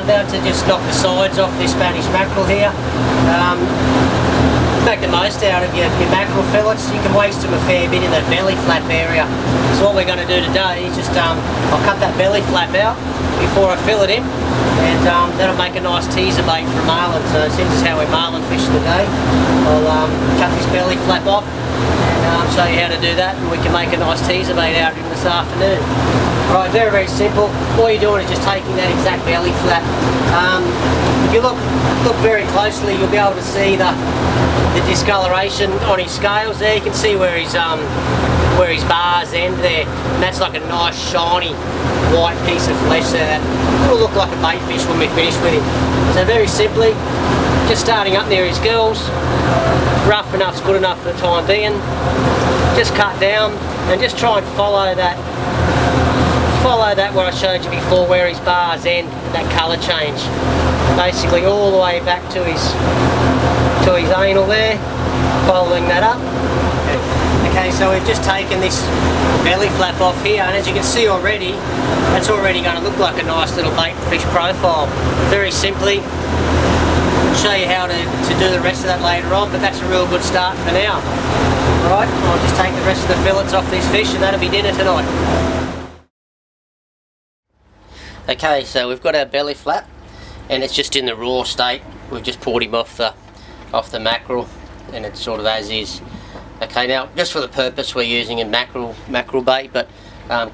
about to just knock the sides off this Spanish mackerel here. Make the most out of your mackerel fillets. You can waste them a fair bit in that belly flap area. So what we're going to do today is just, I'll cut that belly flap out before I fillet him, and that'll make a nice teaser bait for marlin. So since it's how we're marlin fishing today, I'll cut this belly flap off and show you how to do that, and we can make a nice teaser bait out of him this afternoon. Right, very, very simple. All you're doing is just taking that exact belly flap. If you look very closely, you'll be able to see the discoloration on his scales there. You can see where his bars end there, and that's like a nice shiny white piece of flesh there. That will look like a bait fish when we finish with him. So very simply, just starting up near his gills, rough enough's good enough for the time being. Just cut down and just try and follow that what I showed you before, where his bars end, that colour change. Basically all the way back to his anal there, following that up. Okay, so we've just taken this belly flap off here, and as you can see already, that's already going to look like a nice little bait fish profile. Very simply, I'll show you how to do the rest of that later on, but that's a real good start for now. Alright, I'll just take the rest of the fillets off these fish and that'll be dinner tonight. Okay, so we've got our belly flap, and it's just in the raw state. We've just pulled him off the mackerel, and it's sort of as is. Okay, now just for the purpose we're using a mackerel bait, but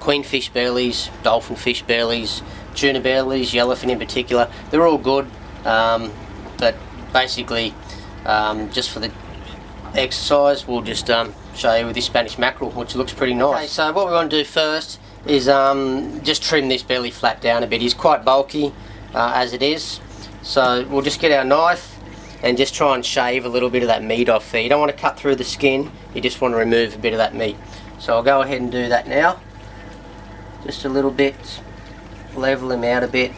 queenfish bellies, dolphin fish bellies, tuna bellies, yellowfin in particular, they're all good, but basically just for the exercise we'll just show you with this Spanish mackerel, which looks pretty nice. Okay, so what we want to do first is just trim this belly flap down a bit. He's quite bulky as it is, so we'll just get our knife and just try and shave a little bit of that meat off there. You don't want to cut through the skin, you just want to remove a bit of that meat. So I'll go ahead and do that now. Just a little bit, level him out a bit.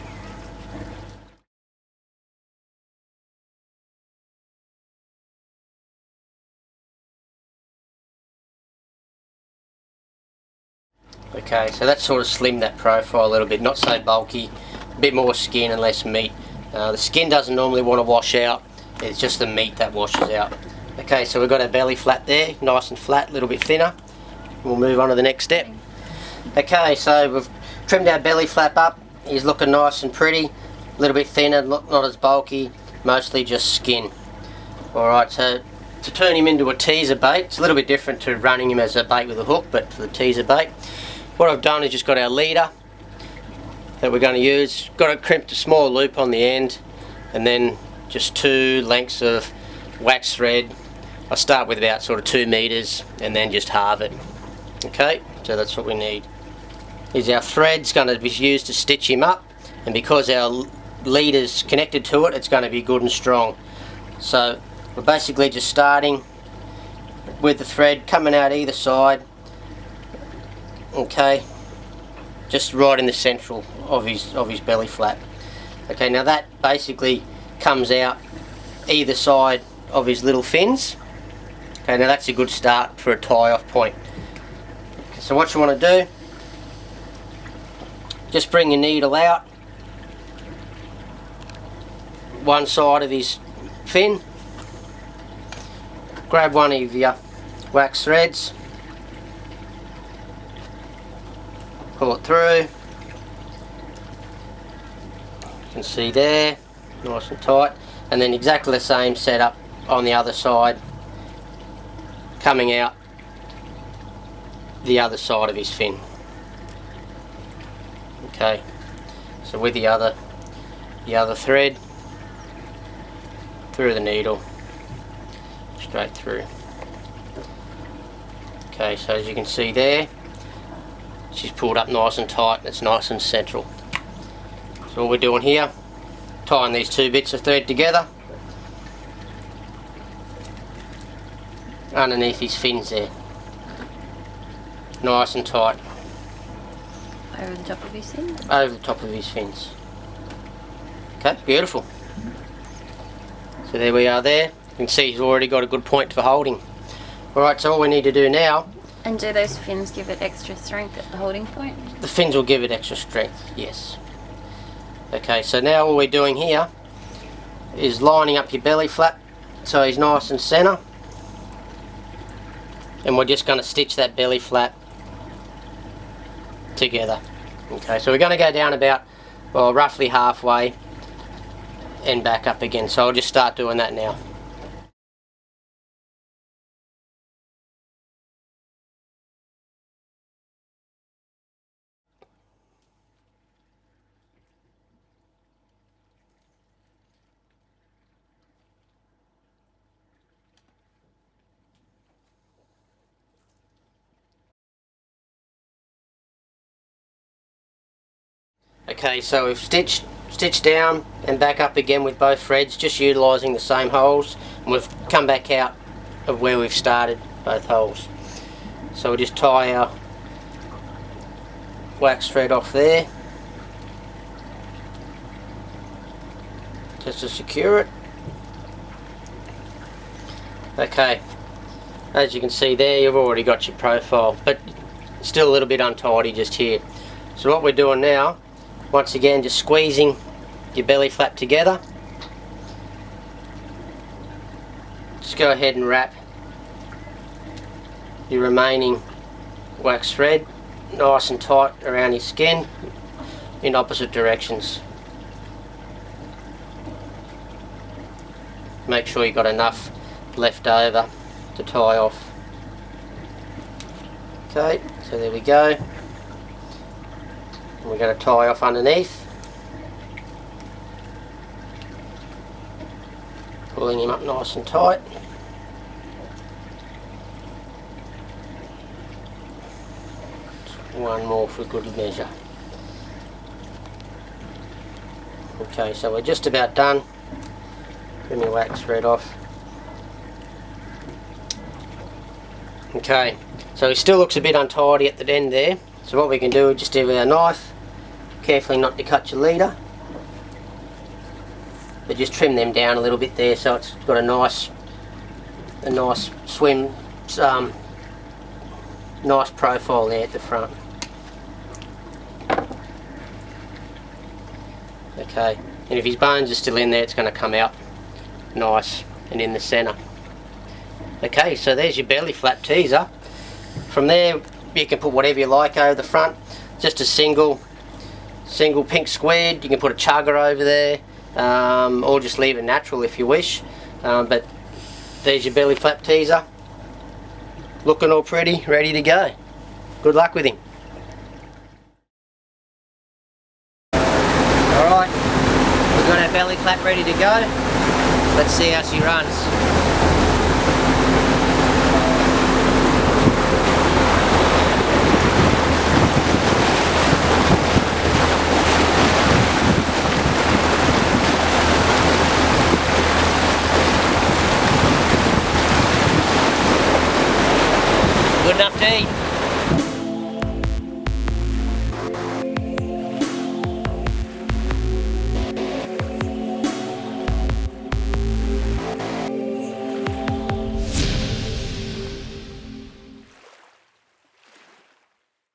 Okay, so that's sort of slimmed that profile a little bit, not so bulky, a bit more skin and less meat. The skin doesn't normally want to wash out, it's just the meat that washes out. Okay, so we've got our belly flat there, nice and flat, a little bit thinner. We'll move on to the next step. Okay, so we've trimmed our belly flap up, he's looking nice and pretty, a little bit thinner, not as bulky, mostly just skin. Alright, so to turn him into a teaser bait, it's a little bit different to running him as a bait with a hook, but for the teaser bait, what I've done is just got our leader that we're going to use, got it crimped a small loop on the end, and then just 2 lengths of wax thread. I start with about sort of 2 meters and then just halve it. Okay, so that's what we need. Is our thread's going to be used to stitch him up, and because our leader's connected to it, it's going to be good and strong. So we're basically just starting with the thread coming out either side. Okay, just right in the central of his belly flap. Okay, now that basically comes out either side of his little fins. Okay, now that's a good start for a tie-off point. Okay, so what you want to do, just bring your needle out one side of his fin, grab one of your wax threads, pull it through. You can see there, nice and tight, and then exactly the same setup on the other side, coming out the other side of his fin. Okay, so with the other thread through the needle, straight through. Okay, so as you can see there, she's pulled up nice and tight, and it's nice and central. So all we're doing here, tying these 2 bits of thread together underneath his fins there, nice and tight. Over the top of his fins? Over the top of his fins. Okay, beautiful. So there we are there. You can see he's already got a good point for holding. Alright, so all we need to do now... And do those fins give it extra strength at the holding point? The fins will give it extra strength, yes. Okay, so now all we're doing here is lining up your belly flap so he's nice and centre, and we're just going to stitch that belly flap together. Okay, so we're going to go down about, well, roughly halfway and back up again, so I'll just start doing that now. Okay, so we've stitched down and back up again with both threads, just utilising the same holes, and we've come back out of where we've started, both holes. So we'll just tie our wax thread off there, just to secure it. Okay, as you can see there, you've already got your profile, but still a little bit untidy just here. So what we're doing now, once again, just squeezing your belly flap together. Just go ahead and wrap your remaining wax thread nice and tight around your skin in opposite directions. Make sure you've got enough left over to tie off. Okay, so there we go. We're going to tie off underneath, pulling him up nice and tight. One more for good measure. Okay, so we're just about done. Trim your wax thread off. Okay, so it still looks a bit untidy at the end there. So what we can do is just do with our knife, carefully not to cut your leader, but just trim them down a little bit there so it's got a nice swim, nice profile there at the front. Okay, and if his bones are still in there, it's going to come out nice and in the centre. Okay, so there's your belly flap teaser. From there you can put whatever you like over the front, just a single pink squid. You can put a chugger over there, or just leave it natural if you wish, but there's your belly flap teaser, looking all pretty, ready to go. Good luck with him. Alright, we've got our belly flap ready to go. Let's see how she runs. Good enough to eat.